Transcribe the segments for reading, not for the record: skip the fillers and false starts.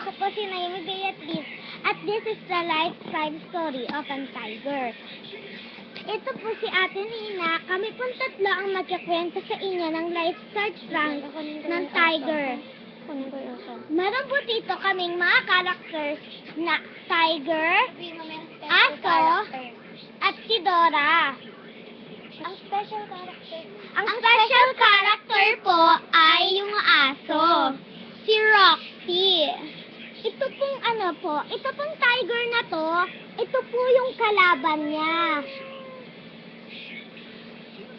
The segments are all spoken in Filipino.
ako po si Naomi Beatriz at this is the lifetime story of a tiger. Ito po si Ate Nina. Kami pong tatlo ang magkakwento sa inyo ng lifestyle prank ng tiger. Meron po dito kaming mga characters na tiger, aso, at si Dora. Ang special character po ay yung aso, si Roxy. Ito pong ito pong tiger na to, ito po yung kalaban niya.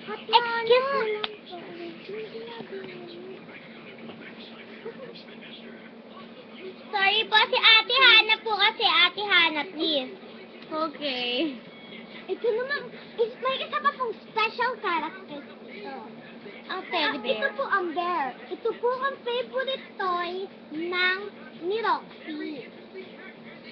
Excuse me. Sorry po, si Ate Hana po kasi. Ate Hana, please. Okay. Ito naman, may isa pa pong special character ito. Ang teddy bear. Ito po ang bear. Ito po ang favorite toy ni Roxy.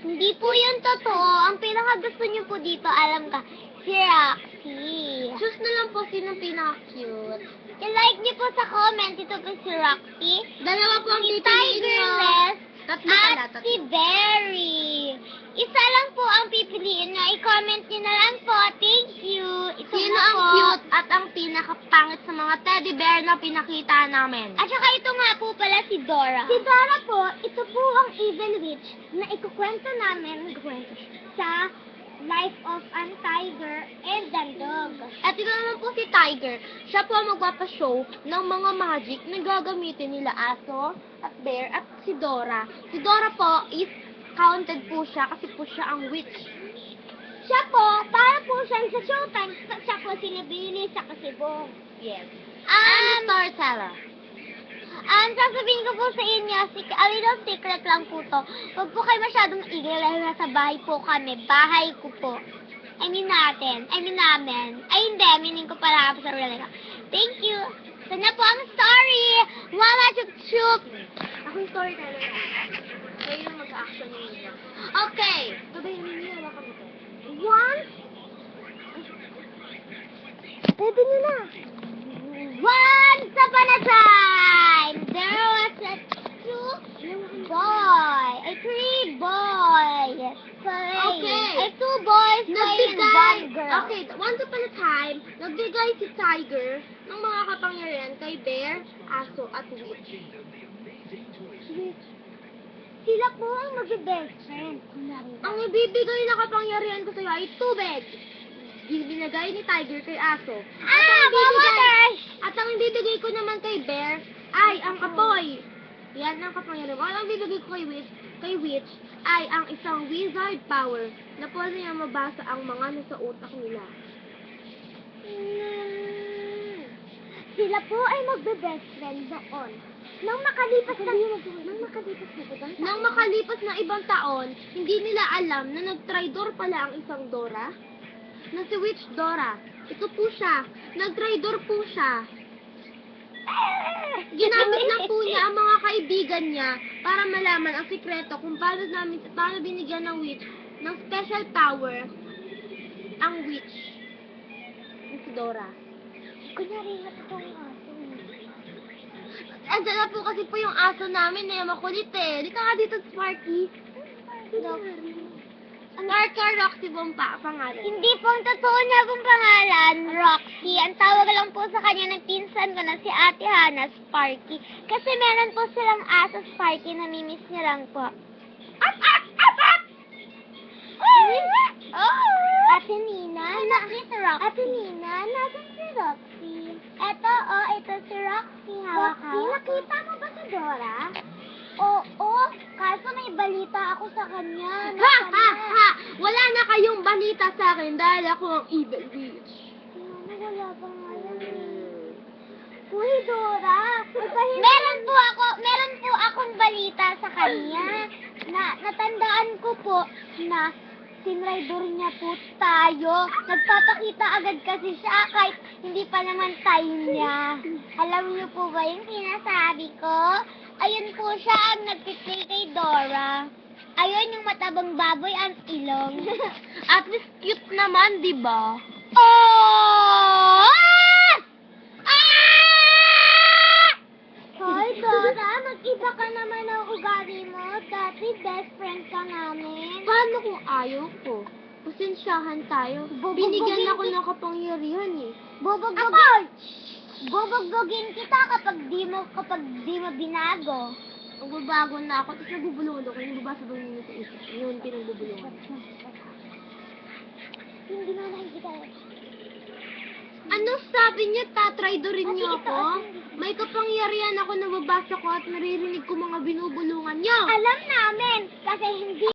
Hindi po yun totoo. Ang pinakagusto niyo po dito, alam ka, si Roxy. Choose na lang po sino pinaka-cute. I-like niyo po sa comment. Ito po si Roxy. Dalawa po ang Si pipiliin nyo. Tigerless. Tatlo pala, At tatlo. si Berry. Isa lang po ang pipiliin nyo. I-comment nyo na lang po. Thank you. Ito Sino na ang po. cute at ang pinakapangit sa mga teddy bear na pinakita namin? At saka ito nga po pala si Dora. Si Dora po, ito po ang evil witch na ikukwento namin sa Life of a Tiger and a Dog. At ito naman po si Tiger. Siya po ang magpapashow ng mga magic na gagamitin nila aso at bear at si Dora. Si Dora po is counted po siya kasi po siya ang witch. Siya po, para po siya sa showtime, siya po si Nabili sa Kasibong. Yes. And storyteller. Sasabihin ko po sa inyo, a little secret lang po to. Huwag po kayo masyadong maingay dahil nasa bahay po kami. Bahay ko po. I mean namin. Ay hindi, meaning ko para sa real life. Thank you. Ito na po ang story. Mama Chup Chup. Akong storyteller na. Kayo yung mag-action ninyo. Okay. Gabayin ninyo, wala kami to. One. Pwede nyo na. Once upon a time, there was a three boys playing. Okay. Two boys playing one girl. Okay, once upon a time, nagbigay si Tiger ng mga kapangyarihan kay Bear, Aso, at Witch. Sila po ang mag-best friend. Ang ibibigay na kapangyarihan ko sa'yo ay tubig. Binigay ni Tiger kay Aso. Water! At ang ibibigay ko naman kay Bear ay ang apoy. Yan ang kapangyarihan ko. At ang ibibigay ko kay Witch ay ang isang wizard power na pwede niya mabasa ang mga nasa utak nila. Sila po ay magbe-best friend noon. Nang makalipas na ibang taon, hindi nila alam na nag-tridor pala ang isang Dora. Na si Witch Dora. Ito po siya. Nag-tridor po siya. Ginamit na po niya ang mga kaibigan niya para malaman ang sikreto kung paano binigyan ng witch ng special power ang witch. Si Dora. Kunyari, natutong aso. Andiyan na po kasi po yung aso namin na makulit eh. Di ka nga dito, Sparky. Sparky Roxy Bompa, pangalan. Hindi po ang totoo niya pong pangalan, Roxy. Ang tawag lang po sa kanya ng pinsan ko na si Ate Hana, Sparky. Kasi meron po silang aso, Sparky, na mimiss niya lang po. Ate Nina, Ate Nina, nasan si Roxy? Ito si Roxy. Roxy, nakita mo ba si Dora? Oo, kaso may balita ako sa kanya. Ha! Wala na kayong balita sa akin dahil ako ang evil witch. Wala pa nga yan eh. Uy, Dora, meron po akong balita sa kanya. Natandaan ko po na tinraidor niya po tayo. Nagpapakita agad kasi siya kahit hindi pa naman time niya. Alam niyo po ba yung sinasabi ko? Ayun po siya ang nagpiplay kay Dora. Ayun yung matabang baboy ang ilong. At least cute naman, di ba? Oh! Hoy, Dora, Nag-iba ka naman ang ugali mo. Dati best friend ka namin. Paano kung ayaw ko? Pasensyahan tayo. Binigyan ako ng kapangyarihan eh. Bubugbugin kita kapag di mo binago. Magbabago na ako, tapos nabubulungan ako. Yung babasa ba yun sa isip? Yun, pinagbubulungan. Hindi na nakikita. Anong sabi niya? Tatraidorin Ate, niyo ito, ako? ate. May kapangyarihan ako, nababasa ko at naririnig ko mga binubulungan niyo. Alam namin kasi hindi